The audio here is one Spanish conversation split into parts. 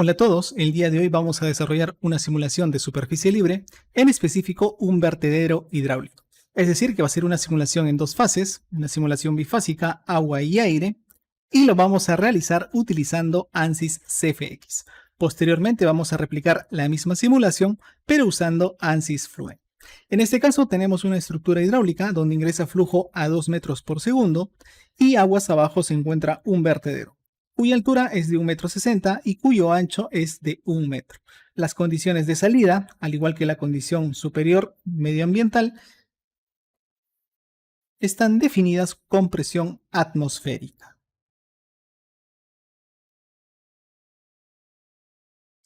Hola a todos, el día de hoy vamos a desarrollar una simulación de superficie libre, en específico un vertedero hidráulico. Es decir, que va a ser una simulación en dos fases, una simulación bifásica, agua y aire, y lo vamos a realizar utilizando ANSYS CFX. Posteriormente vamos a replicar la misma simulación, pero usando ANSYS Fluent. En este caso tenemos una estructura hidráulica donde ingresa flujo a 2 metros por segundo y aguas abajo se encuentra un vertedero, cuya altura es de 1,60 m y cuyo ancho es de 1 metro. Las condiciones de salida, al igual que la condición superior medioambiental, están definidas con presión atmosférica.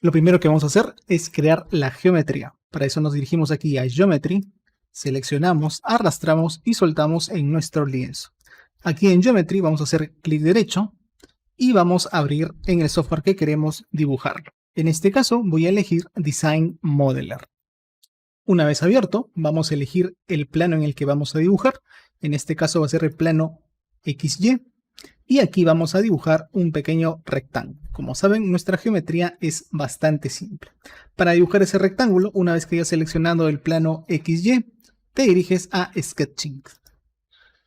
Lo primero que vamos a hacer es crear la geometría. Para eso nos dirigimos aquí a Geometry, seleccionamos, arrastramos y soltamos en nuestro lienzo. Aquí en Geometry vamos a hacer clic derecho y vamos a abrir en el software que queremos dibujarlo. En este caso voy a elegir Design Modeler. Una vez abierto, vamos a elegir el plano en el que vamos a dibujar. En este caso va a ser el plano XY. Y aquí vamos a dibujar un pequeño rectángulo. Como saben, nuestra geometría es bastante simple. Para dibujar ese rectángulo, una vez que hayas seleccionado el plano XY, te diriges a Sketching.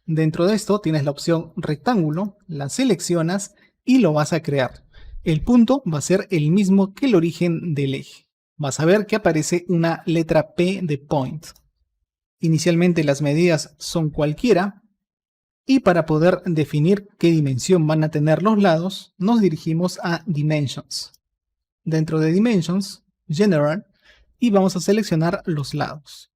Dentro de esto tienes la opción rectángulo, la seleccionas y lo vas a crear. El punto va a ser el mismo que el origen del eje. Vas a ver que aparece una letra P de Point. Inicialmente las medidas son cualquiera. Y para poder definir qué dimensión van a tener los lados, nos dirigimos a Dimensions. Dentro de Dimensions, General, y vamos a seleccionar los lados.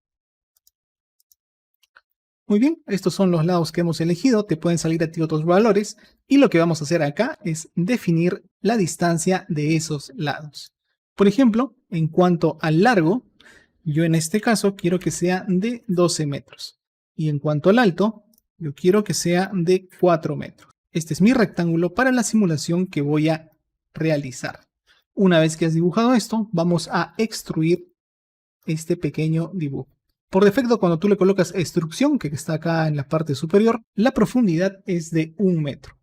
Muy bien, estos son los lados que hemos elegido, te pueden salir a ti otros valores, y lo que vamos a hacer acá es definir la distancia de esos lados. Por ejemplo, en cuanto al largo, yo en este caso quiero que sea de 12 metros. Y en cuanto al alto, yo quiero que sea de 4 metros. Este es mi rectángulo para la simulación que voy a realizar. Una vez que has dibujado esto, vamos a extruir este pequeño dibujo. Por defecto, cuando tú le colocas extrusión, que está acá en la parte superior, la profundidad es de 1 metro.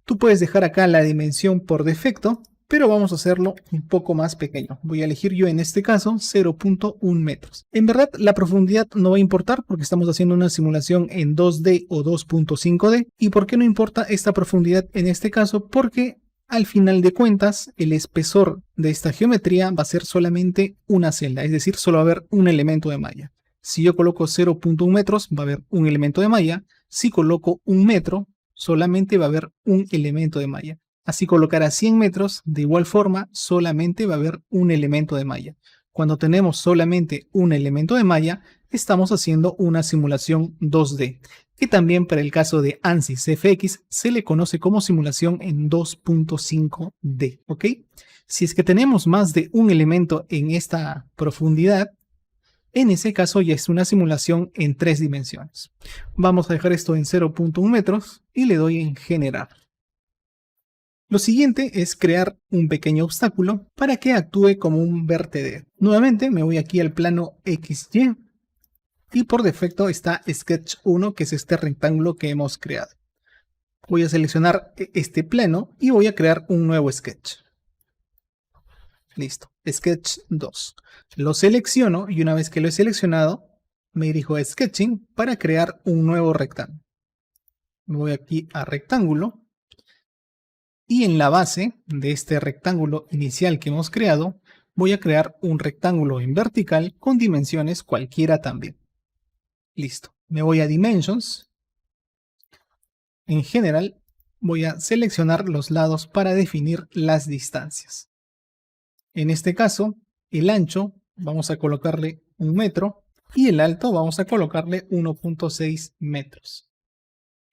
Tú puedes dejar acá la dimensión por defecto, pero vamos a hacerlo un poco más pequeño. Voy a elegir yo en este caso 0.1 metros. En verdad la profundidad no va a importar porque estamos haciendo una simulación en 2D o 2.5D. ¿Y por qué no importa esta profundidad en este caso? Porque al final de cuentas el espesor de esta geometría va a ser solamente una celda, es decir, solo va a haber un elemento de malla. Si yo coloco 0.1 metros va a haber un elemento de malla. Si coloco 1 metro solamente va a haber un elemento de malla. Así colocar a 100 metros, de igual forma, solamente va a haber un elemento de malla. Cuando tenemos solamente un elemento de malla, estamos haciendo una simulación 2D, que también para el caso de ANSYS CFX se le conoce como simulación en 2.5D, ¿ok? Si es que tenemos más de un elemento en esta profundidad, en ese caso ya es una simulación en 3 dimensiones. Vamos a dejar esto en 0.1 metros y le doy en generar. Lo siguiente es crear un pequeño obstáculo para que actúe como un vertedero. Nuevamente me voy aquí al plano XY y por defecto está Sketch 1, que es este rectángulo que hemos creado. Voy a seleccionar este plano y voy a crear un nuevo sketch. Listo, Sketch 2. Lo selecciono y una vez que lo he seleccionado, me dirijo a Sketching para crear un nuevo rectángulo. Me voy aquí a rectángulo. Y en la base de este rectángulo inicial que hemos creado, voy a crear un rectángulo en vertical con dimensiones cualquiera también. Listo. Me voy a Dimensions. En general, voy a seleccionar los lados para definir las distancias. En este caso, el ancho vamos a colocarle 1 metro y el alto vamos a colocarle 1.6 metros.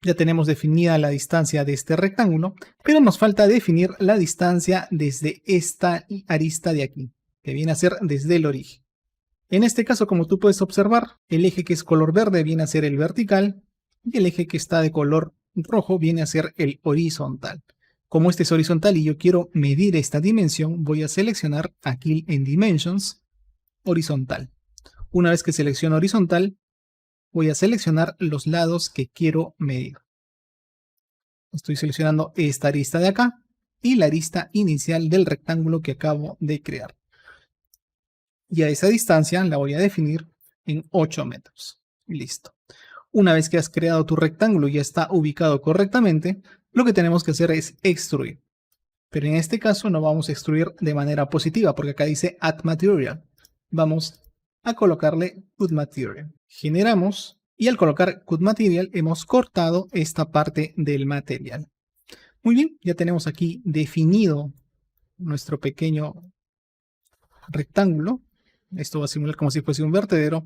Ya tenemos definida la distancia de este rectángulo, pero nos falta definir la distancia desde esta arista de aquí, que viene a ser desde el origen. En este caso, como tú puedes observar, el eje que es color verde viene a ser el vertical y el eje que está de color rojo viene a ser el horizontal. Como este es horizontal y yo quiero medir esta dimensión, voy a seleccionar aquí en Dimensions, horizontal. Una vez que selecciono horizontal, voy a seleccionar los lados que quiero medir. Estoy seleccionando esta arista de acá y la arista inicial del rectángulo que acabo de crear. Y a esa distancia la voy a definir en 8 metros. Listo. Una vez que has creado tu rectángulo y ya está ubicado correctamente, lo que tenemos que hacer es extruir. Pero en este caso no vamos a extruir de manera positiva, porque acá dice Add Material. Vamos a colocarle Cut Material. Generamos, y al colocar Cut Material hemos cortado esta parte del material. Muy bien, ya tenemos aquí definido nuestro pequeño rectángulo. Esto va a simular como si fuese un vertedero.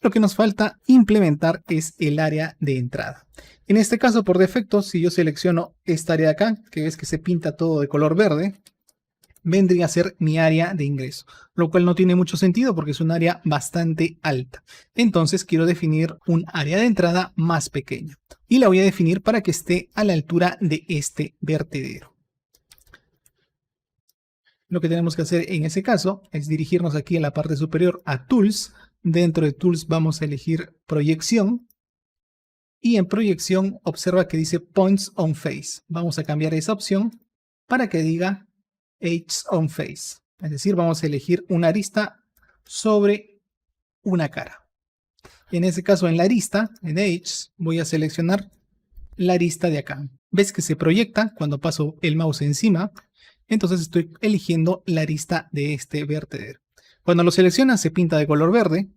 Lo que nos falta implementar es el área de entrada. En este caso, por defecto, si yo selecciono esta área de acá, que ves que se pinta todo de color verde, vendría a ser mi área de ingreso, lo cual no tiene mucho sentido porque es un área bastante alta. Entonces quiero definir un área de entrada más pequeña y la voy a definir para que esté a la altura de este vertedero. Lo que tenemos que hacer en ese caso es dirigirnos aquí en la parte superior a Tools. Dentro de Tools vamos a elegir Proyección. Y en Proyección observa que dice Points on Face. Vamos a cambiar esa opción para que diga Edges on Face. Es decir, vamos a elegir una arista sobre una cara. En ese caso, en la arista, en Edges, voy a seleccionar la arista de acá. ¿Ves que se proyecta cuando paso el mouse encima? Entonces estoy eligiendo la arista de este vertedero. Cuando lo selecciona se pinta de color verde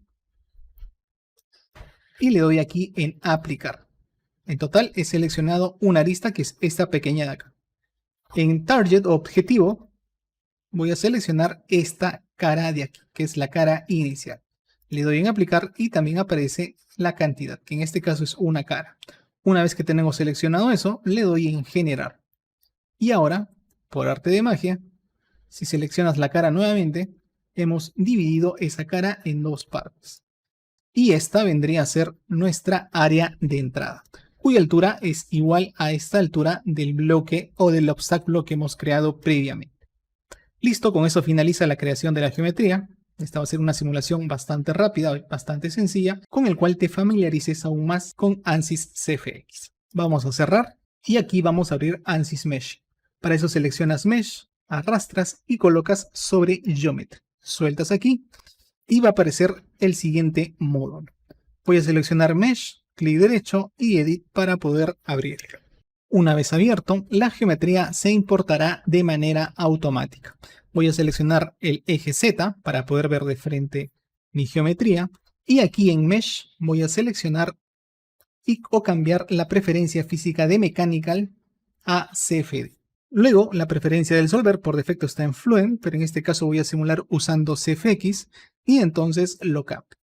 y le doy aquí en aplicar. En total he seleccionado una arista que es esta pequeña de acá. En target o objetivo voy a seleccionar esta cara de aquí, que es la cara inicial. Le doy en aplicar y también aparece la cantidad, que en este caso es una cara. Una vez que tenemos seleccionado eso, le doy en generar. Y ahora, por arte de magia, si seleccionas la cara nuevamente, hemos dividido esa cara en dos partes. Y esta vendría a ser nuestra área de entrada, cuya altura es igual a esta altura del bloque o del obstáculo que hemos creado previamente. Listo, con eso finaliza la creación de la geometría. Esta va a ser una simulación bastante rápida, bastante sencilla, con el cual te familiarices aún más con ANSYS CFX. Vamos a cerrar y aquí vamos a abrir ANSYS Mesh. Para eso seleccionas Mesh, arrastras y colocas sobre Geometry. Sueltas aquí y va a aparecer el siguiente módulo. Voy a seleccionar Mesh, clic derecho y Edit para poder abrirlo. Una vez abierto, la geometría se importará de manera automática. Voy a seleccionar el eje Z para poder ver de frente mi geometría. Y aquí en Mesh voy a seleccionar o cambiar la preferencia física de Mechanical a CFD. Luego, la preferencia del solver por defecto está en Fluent, pero en este caso voy a simular usando CFX y entonces lo cambio.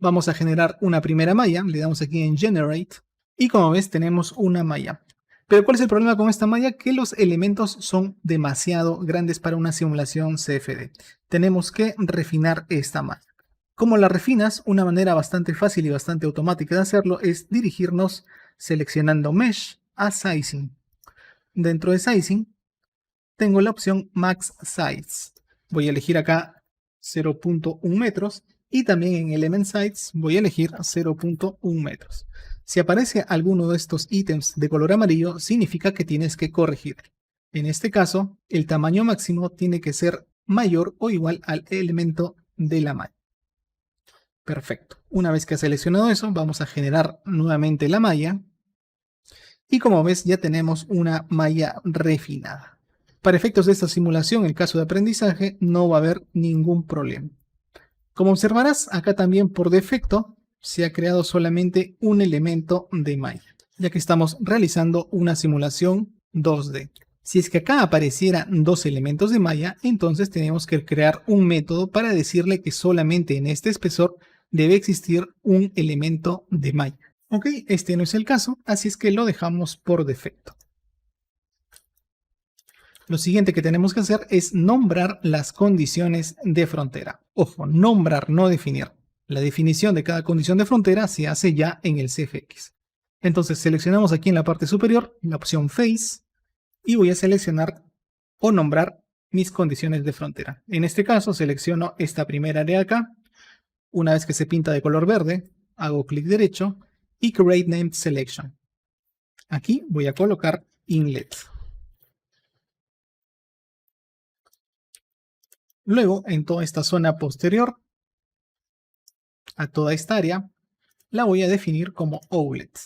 Vamos a generar una primera malla, le damos aquí en Generate y como ves tenemos una malla. Pero ¿cuál es el problema con esta malla? Que los elementos son demasiado grandes para una simulación CFD. Tenemos que refinar esta malla. ¿Cómo la refinas? Una manera bastante fácil y bastante automática de hacerlo es dirigirnos seleccionando Mesh a Sizing. Dentro de Sizing tengo la opción Max Size. Voy a elegir acá 0.1 metros y también en Element Size voy a elegir 0.1 metros. Si aparece alguno de estos ítems de color amarillo, significa que tienes que corregir. En este caso, el tamaño máximo tiene que ser mayor o igual al elemento de la malla. Perfecto. Una vez que has seleccionado eso, vamos a generar nuevamente la malla. Y como ves, ya tenemos una malla refinada. Para efectos de esta simulación, en caso de aprendizaje, no va a haber ningún problema. Como observarás, acá también por defecto se ha creado solamente un elemento de malla, ya que estamos realizando una simulación 2D. Si es que acá aparecieran dos elementos de malla, entonces tenemos que crear un método para decirle que solamente en este espesor debe existir un elemento de malla. Ok, este no es el caso, así es que lo dejamos por defecto. Lo siguiente que tenemos que hacer es nombrar las condiciones de frontera. Ojo, nombrar, no definir. La definición de cada condición de frontera se hace ya en el CFX. Entonces seleccionamos aquí en la parte superior la opción Face y voy a seleccionar o nombrar mis condiciones de frontera. En este caso selecciono esta primera área acá. Una vez que se pinta de color verde, hago clic derecho y Create Named Selection. Aquí voy a colocar Inlet. Luego, en toda esta zona posterior a toda esta área, la voy a definir como outlet.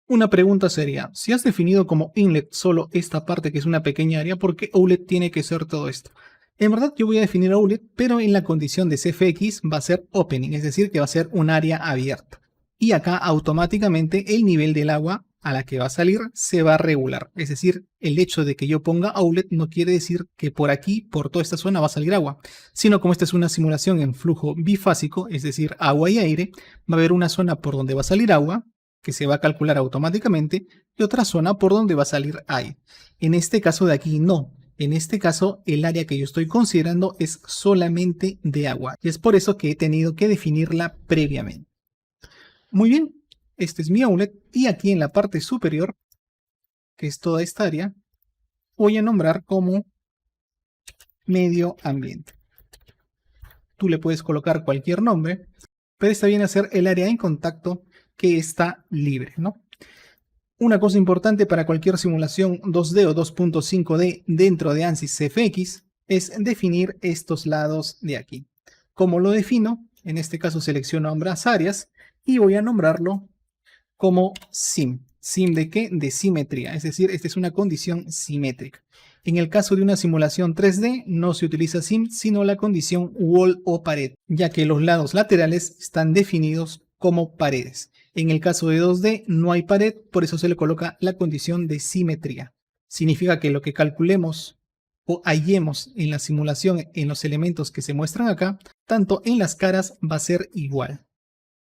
Una pregunta sería, si has definido como inlet solo esta parte que es una pequeña área, ¿por qué outlet tiene que ser todo esto? En verdad yo voy a definir outlet, pero en la condición de CFX va a ser opening, es decir, que va a ser un área abierta. Y acá automáticamente el nivel del agua a la que va a salir se va a regular. Es decir, el hecho de que yo ponga outlet no quiere decir que por aquí, por toda esta zona va a salir agua, sino como esta es una simulación en flujo bifásico, es decir, agua y aire, va a haber una zona por donde va a salir agua, que se va a calcular automáticamente, y otra zona por donde va a salir aire. En este caso de aquí no. En este caso, el área que yo estoy considerando es solamente de agua. Y es por eso que he tenido que definirla previamente. Muy bien, este es mi outlet. Y aquí en la parte superior, que es toda esta área, voy a nombrar como medio ambiente. Tú le puedes colocar cualquier nombre, pero esta viene a ser el área en contacto que está libre, ¿no? Una cosa importante para cualquier simulación 2D o 2.5D dentro de ANSYS CFX es definir estos lados de aquí. ¿Cómo lo defino? En este caso selecciono ambas áreas y voy a nombrarlo como sim. ¿Sim de qué? De simetría, es decir, esta es una condición simétrica. En el caso de una simulación 3D no se utiliza sim, sino la condición wall o pared, ya que los lados laterales están definidos como paredes. En el caso de 2D no hay pared, por eso se le coloca la condición de simetría. Significa que lo que calculemos o hallemos en la simulación en los elementos que se muestran acá, tanto en las caras va a ser igual.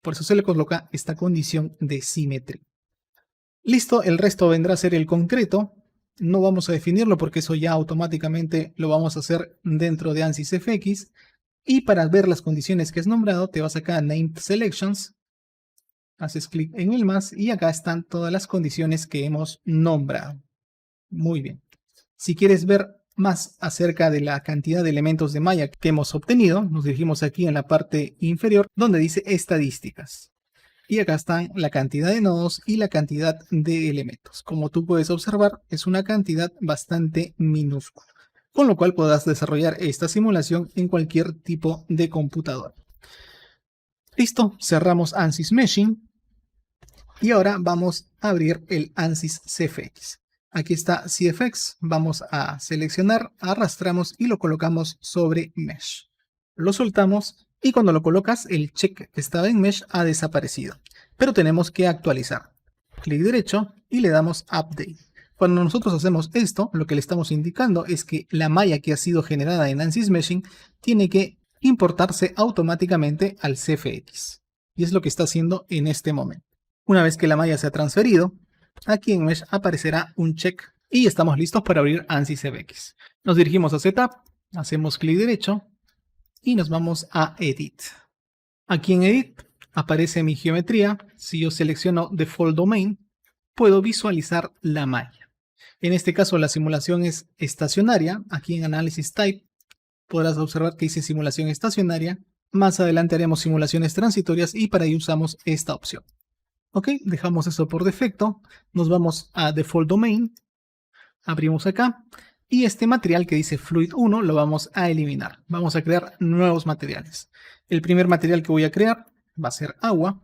Por eso se le coloca esta condición de simetría. Listo, el resto vendrá a ser el concreto. No vamos a definirlo porque eso ya automáticamente lo vamos a hacer dentro de ANSYS FX. Y para ver las condiciones que has nombrado, te vas acá a Named Selections, haces clic en el más y acá están todas las condiciones que hemos nombrado. Muy bien. Si quieres ver más acerca de la cantidad de elementos de malla que hemos obtenido, nos dirigimos aquí en la parte inferior donde dice estadísticas. Y acá están la cantidad de nodos y la cantidad de elementos. Como tú puedes observar, es una cantidad bastante minúscula, con lo cual podrás desarrollar esta simulación en cualquier tipo de computadora. Listo, cerramos ANSYS Meshing y ahora vamos a abrir el ANSYS CFX. Aquí está CFX, vamos a seleccionar, arrastramos y lo colocamos sobre Mesh. Lo soltamos y cuando lo colocas el check que estaba en Mesh ha desaparecido. Pero tenemos que actualizar. Clic derecho y le damos Update. Cuando nosotros hacemos esto, lo que le estamos indicando es que la malla que ha sido generada en ANSYS Meshing tiene que importarse automáticamente al CFX. Y es lo que está haciendo en este momento. Una vez que la malla se ha transferido, aquí en Mesh aparecerá un check y estamos listos para abrir ANSYS FX. Nos dirigimos a Setup, hacemos clic derecho y nos vamos a Edit. Aquí en Edit aparece mi geometría. Si yo selecciono Default Domain, puedo visualizar la malla. En este caso la simulación es estacionaria. Aquí en Analysis Type podrás observar que dice simulación estacionaria. Más adelante haremos simulaciones transitorias y para ello usamos esta opción. Ok, dejamos eso por defecto. Nos vamos a Default Domain. Abrimos acá. Y este material que dice Fluid 1 lo vamos a eliminar. Vamos a crear nuevos materiales. El primer material que voy a crear va a ser agua.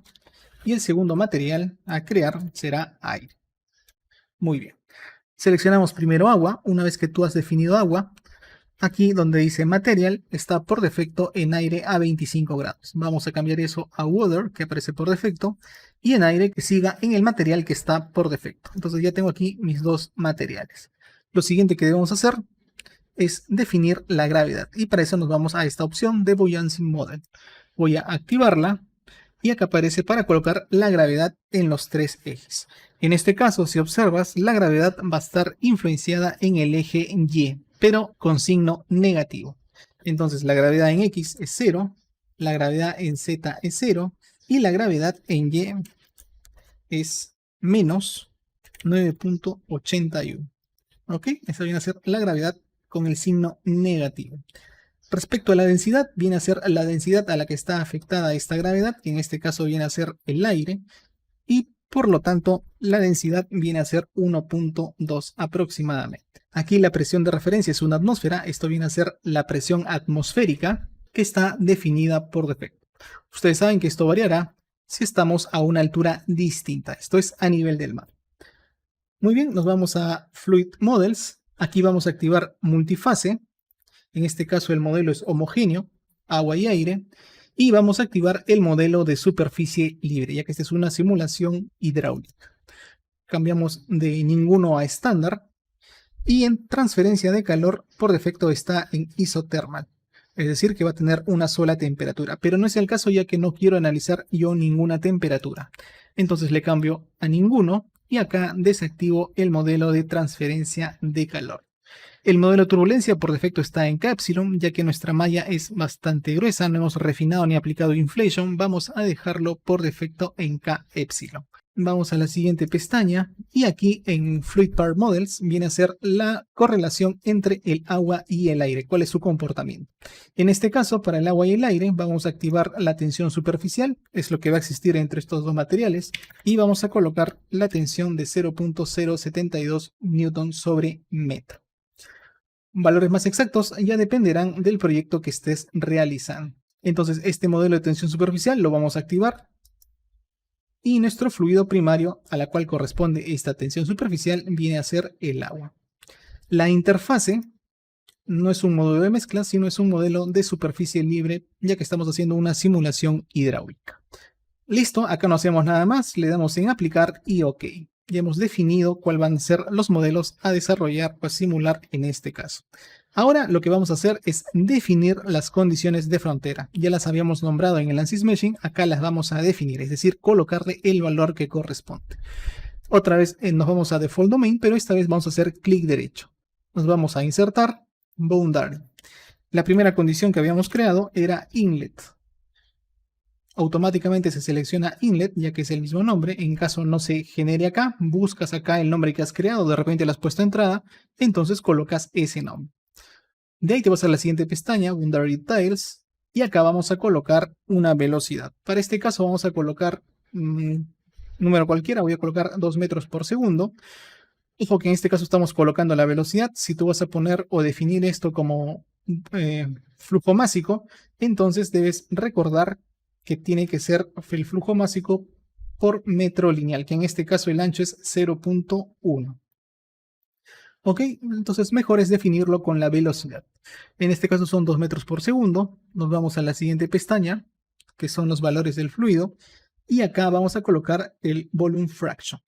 Y el segundo material a crear será aire. Muy bien. Seleccionamos primero agua. Una vez que tú has definido agua, aquí donde dice Material está por defecto en aire a 25 grados. Vamos a cambiar eso a Water, que aparece por defecto, y en aire que siga en el material que está por defecto. Entonces ya tengo aquí mis dos materiales. Lo siguiente que debemos hacer es definir la gravedad. Y para eso nos vamos a esta opción de Buoyancy Model. Voy a activarla. Y acá aparece para colocar la gravedad en los tres ejes. En este caso, si observas, la gravedad va a estar influenciada en el eje Y, pero con signo negativo. Entonces la gravedad en X es 0, la gravedad en Z es 0 y la gravedad en Y es menos 9.81. ¿Ok? Esa viene a ser la gravedad con el signo negativo. Respecto a la densidad, viene a ser la densidad a la que está afectada esta gravedad, que en este caso viene a ser el aire. Y Por lo tanto, la densidad viene a ser 1.2 aproximadamente. Aquí la presión de referencia es una atmósfera. Esto viene a ser la presión atmosférica que está definida por defecto. Ustedes saben que esto variará si estamos a una altura distinta. Esto es a nivel del mar. Muy bien, nos vamos a Fluid Models. Aquí vamos a activar multifase. En este caso el modelo es homogéneo, agua y aire. Y vamos a activar el modelo de superficie libre, ya que esta es una simulación hidráulica. Cambiamos de ninguno a estándar. Y en transferencia de calor, por defecto está en isothermal. Es decir, que va a tener una sola temperatura. Pero no es el caso, ya que no quiero analizar yo ninguna temperatura. Entonces le cambio a ninguno. Y acá desactivo el modelo de transferencia de calor. El modelo de turbulencia por defecto está en K epsilon, ya que nuestra malla es bastante gruesa, no hemos refinado ni aplicado inflation, vamos a dejarlo por defecto en K epsilon. Vamos a la siguiente pestaña y aquí en Fluid Part Models viene a ser la correlación entre el agua y el aire, cuál es su comportamiento. En este caso, para el agua y el aire vamos a activar la tensión superficial, es lo que va a existir entre estos dos materiales, y vamos a colocar la tensión de 0.072 newton sobre metro. Valores más exactos ya dependerán del proyecto que estés realizando. Entonces este modelo de tensión superficial lo vamos a activar y nuestro fluido primario a la cual corresponde esta tensión superficial viene a ser el agua. La interfase no es un modelo de mezcla, sino es un modelo de superficie libre, ya que estamos haciendo una simulación hidráulica. Listo, acá no hacemos nada más, le damos en aplicar y OK. Ya hemos definido cuáles van a ser los modelos a desarrollar o a simular en este caso. Ahora lo que vamos a hacer es definir las condiciones de frontera. Ya las habíamos nombrado en el ANSYS Meshing, acá las vamos a definir, es decir, colocarle el valor que corresponde. Otra vez nos vamos a Default Domain, pero esta vez vamos a hacer clic derecho. Nos vamos a insertar Boundary. La primera condición que habíamos creado era Inlet. Automáticamente se selecciona Inlet, ya que es el mismo nombre. En caso no se genere acá, buscas acá el nombre que has creado, de repente le has puesto entrada, entonces colocas ese nombre. De ahí te vas a la siguiente pestaña, Boundary Details, y acá vamos a colocar una velocidad. Para este caso vamos a colocar número cualquiera, voy a colocar 2 metros por segundo. Ojo que en este caso estamos colocando la velocidad. Si tú vas a poner o definir esto como flujo másico, entonces debes recordar que tiene que ser el flujo másico por metro lineal, que en este caso el ancho es 0.1. Ok, entonces mejor es definirlo con la velocidad. En este caso son 2 metros por segundo. Nos vamos a la siguiente pestaña, que son los valores del fluido. Y acá vamos a colocar el volume fraction.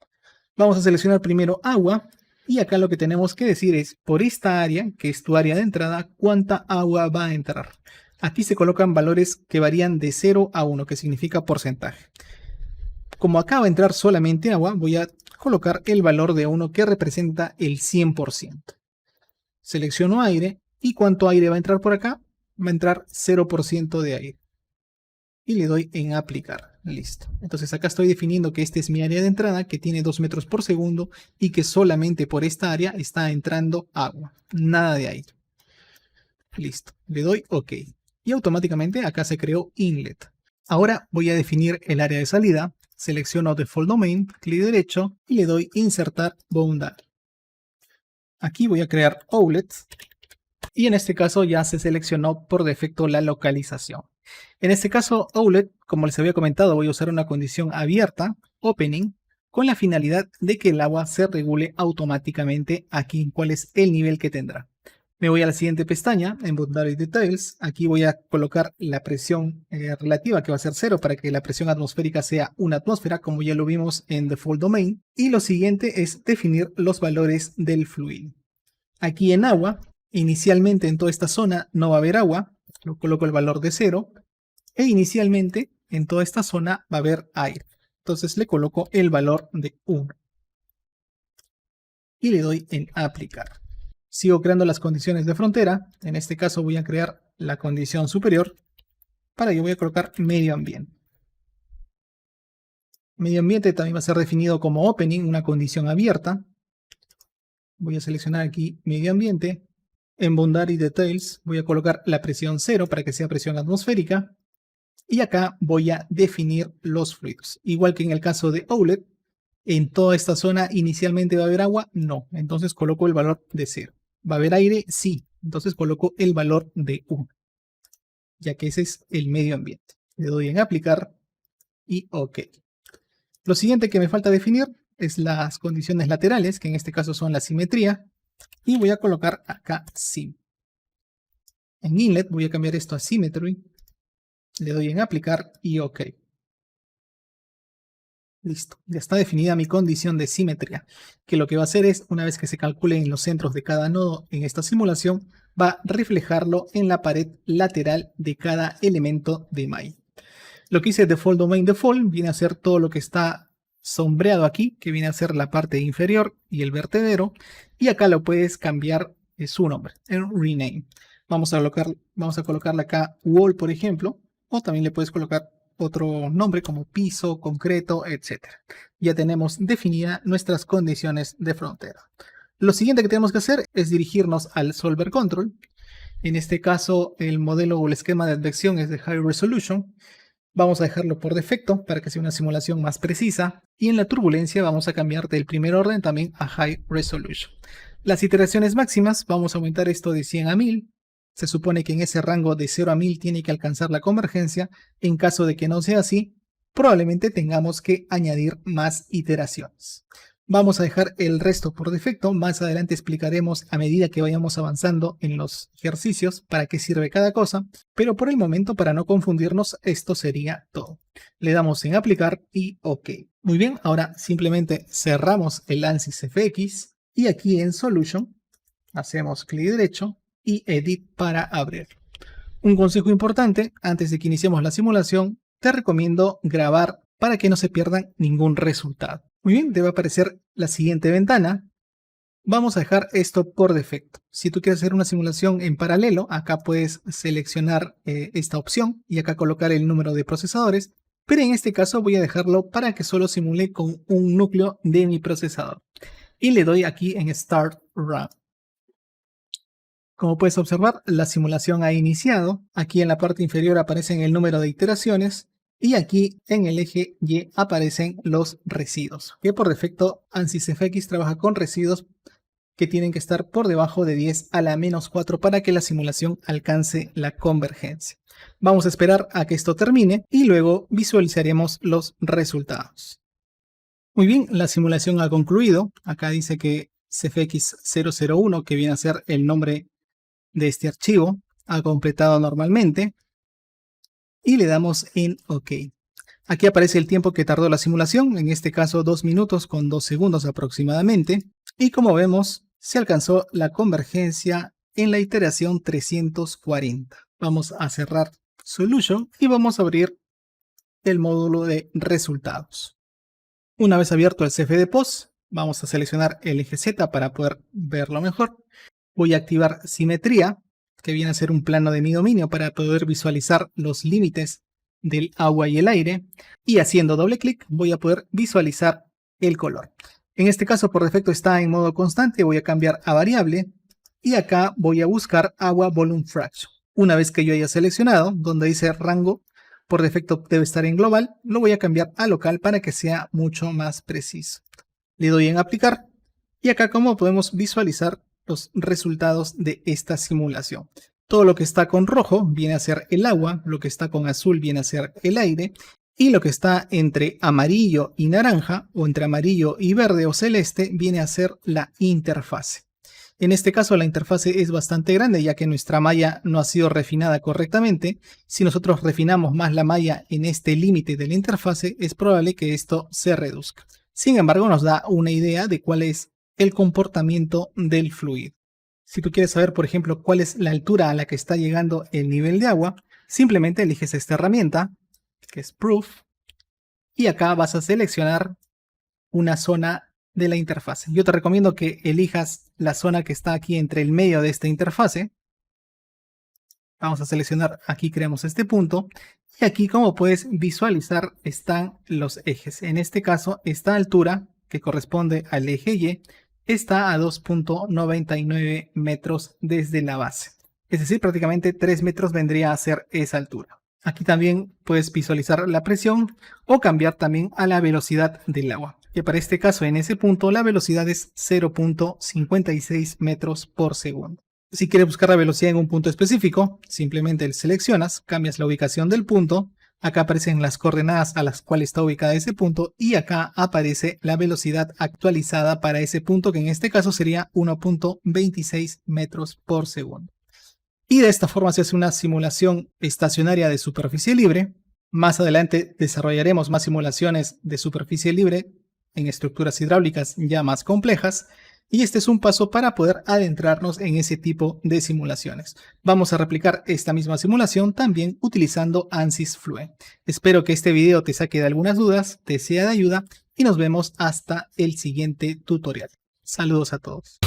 Vamos a seleccionar primero agua. Y acá lo que tenemos que decir es, por esta área, que es tu área de entrada, cuánta agua va a entrar. Aquí se colocan valores que varían de 0 a 1, que significa porcentaje. Como acá va a entrar solamente agua, voy a colocar el valor de 1 que representa el 100%. Selecciono aire y ¿cuánto aire va a entrar por acá? Va a entrar 0% de aire. Y le doy en aplicar. Listo. Entonces acá estoy definiendo que esta es mi área de entrada, que tiene 2 metros por segundo y que solamente por esta área está entrando agua. Nada de aire. Listo. Le doy OK. Y automáticamente acá se creó Inlet. Ahora voy a definir el área de salida. Selecciono Default Domain, clic derecho y le doy Insertar Boundary. Aquí voy a crear Outlet y en este caso ya se seleccionó por defecto la localización. En este caso Outlet, como les había comentado, voy a usar una condición abierta, Opening, con la finalidad de que el agua se regule automáticamente aquí, cuál es el nivel que tendrá. Me voy a la siguiente pestaña, en Boundary Details. Aquí voy a colocar la presión relativa, que va a ser 0, para que la presión atmosférica sea una atmósfera, como ya lo vimos en Default Domain. Y lo siguiente es definir los valores del fluido. Aquí en agua, inicialmente en toda esta zona no va a haber agua. Lo coloco el valor de 0. E inicialmente en toda esta zona va a haber aire. Entonces le coloco el valor de 1. Y le doy en aplicar. Sigo creando las condiciones de frontera. En este caso voy a crear la condición superior. Para ello voy a colocar medio ambiente. Medio ambiente también va a ser definido como opening, una condición abierta. Voy a seleccionar aquí medio ambiente. En Boundary Details voy a colocar la presión 0 para que sea presión atmosférica. Y acá voy a definir los fluidos. Igual que en el caso de Outlet, ¿En toda esta zona inicialmente va a haber agua? No. Entonces coloco el valor de 0. ¿Va a haber aire? Sí. Entonces coloco el valor de 1, ya que ese es el medio ambiente. Le doy en aplicar y OK. Lo siguiente que me falta definir es las condiciones laterales, que en este caso son la simetría, y voy a colocar acá Sim. En Inlet voy a cambiar esto a Symmetry, le doy en aplicar y OK. Listo, ya está definida mi condición de simetría, que lo que va a hacer es, una vez que se calculen los centros de cada nodo en esta simulación, va a reflejarlo en la pared lateral de cada elemento de malla. Lo que hice default domain default viene a ser todo lo que está sombreado aquí, que viene a ser la parte inferior y el vertedero, y acá lo puedes cambiar su nombre, en rename. Vamos a colocarle acá wall, por ejemplo, o también le puedes colocar otro nombre como piso, concreto, etc. Ya tenemos definidas nuestras condiciones de frontera. Lo siguiente que tenemos que hacer es dirigirnos al solver control. En este caso, el modelo o el esquema de advección es de High Resolution. Vamos a dejarlo por defecto para que sea una simulación más precisa. Y en la turbulencia vamos a cambiar del primer orden también a High Resolution. Las iteraciones máximas, vamos a aumentar esto de 100 a 1000. Se supone que en ese rango de 0 a 1000 tiene que alcanzar la convergencia. En caso de que no sea así, probablemente tengamos que añadir más iteraciones. Vamos a dejar el resto por defecto. Más adelante explicaremos a medida que vayamos avanzando en los ejercicios para qué sirve cada cosa. Pero por el momento, para no confundirnos, esto sería todo. Le damos en aplicar y OK. Muy bien, ahora simplemente cerramos el ANSYS FX y aquí en Solution hacemos clic derecho y Edit para abrir. Un consejo importante, antes de que iniciemos la simulación, te recomiendo grabar para que no se pierdan ningún resultado. Muy bien, te va a aparecer la siguiente ventana. Vamos a dejar esto por defecto. Si tú quieres hacer una simulación en paralelo, acá puedes seleccionar esta opción y acá colocar el número de procesadores, pero en este caso voy a dejarlo para que solo simule con un núcleo de mi procesador. Y le doy aquí en Start Run. Como puedes observar, la simulación ha iniciado. Aquí en la parte inferior aparecen el número de iteraciones y aquí en el eje Y aparecen los residuos, que por defecto ANSYS FX trabaja con residuos que tienen que estar por debajo de 10 a la menos 4 para que la simulación alcance la convergencia. Vamos a esperar a que esto termine y luego visualizaremos los resultados. Muy bien, la simulación ha concluido. Acá dice que CFX001, que viene a ser el nombre de este archivo, ha completado normalmente y le damos en OK. Aquí aparece el tiempo que tardó la simulación, en este caso 2 minutos con 2 segundos aproximadamente, y como vemos se alcanzó la convergencia en la iteración 340. Vamos a cerrar Solution y vamos a abrir el módulo de resultados. Una vez abierto el CFD Post, vamos a seleccionar el eje Z para poder verlo mejor. Voy a activar simetría, que viene a ser un plano de mi dominio para poder visualizar los límites del agua y el aire. Y haciendo doble clic voy a poder visualizar el color. En este caso por defecto está en modo constante, voy a cambiar a variable. Y acá voy a buscar agua volume fraction. Una vez que yo haya seleccionado, donde dice rango, por defecto debe estar en global, lo voy a cambiar a local para que sea mucho más preciso. Le doy en aplicar y acá como podemos visualizar los resultados de esta simulación. Todo lo que está con rojo viene a ser el agua, lo que está con azul viene a ser el aire y lo que está entre amarillo y naranja o entre amarillo y verde o celeste viene a ser la interfase. En este caso la interfase es bastante grande ya que nuestra malla no ha sido refinada correctamente. Si nosotros refinamos más la malla en este límite de la interfase es probable que esto se reduzca. Sin embargo nos da una idea de cuál es el comportamiento del fluido. Si tú quieres saber por ejemplo cuál es la altura a la que está llegando el nivel de agua, simplemente eliges esta herramienta que es Proof y acá vas a seleccionar una zona de la interfase. Yo te recomiendo que elijas la zona que está aquí entre el medio de esta interfase. Vamos a seleccionar, aquí creamos este punto y aquí como puedes visualizar están los ejes. En este caso esta altura que corresponde al eje Y está a 2.99 metros desde la base. Es decir, prácticamente 3 metros vendría a ser esa altura. Aquí también puedes visualizar la presión o cambiar también a la velocidad del agua. que para este caso en ese punto la velocidad es 0.56 metros por segundo. Si quieres buscar la velocidad en un punto específico, simplemente seleccionas, cambias la ubicación del punto, acá aparecen las coordenadas a las cuales está ubicada ese punto y acá aparece la velocidad actualizada para ese punto, que en este caso sería 1.26 metros por segundo. Y de esta forma se hace una simulación estacionaria de superficie libre. Más adelante desarrollaremos más simulaciones de superficie libre en estructuras hidráulicas ya más complejas. Y este es un paso para poder adentrarnos en ese tipo de simulaciones. Vamos a replicar esta misma simulación también utilizando ANSYS Flue. Espero que este video te saque de algunas dudas, te sea de ayuda y nos vemos hasta el siguiente tutorial. Saludos a todos.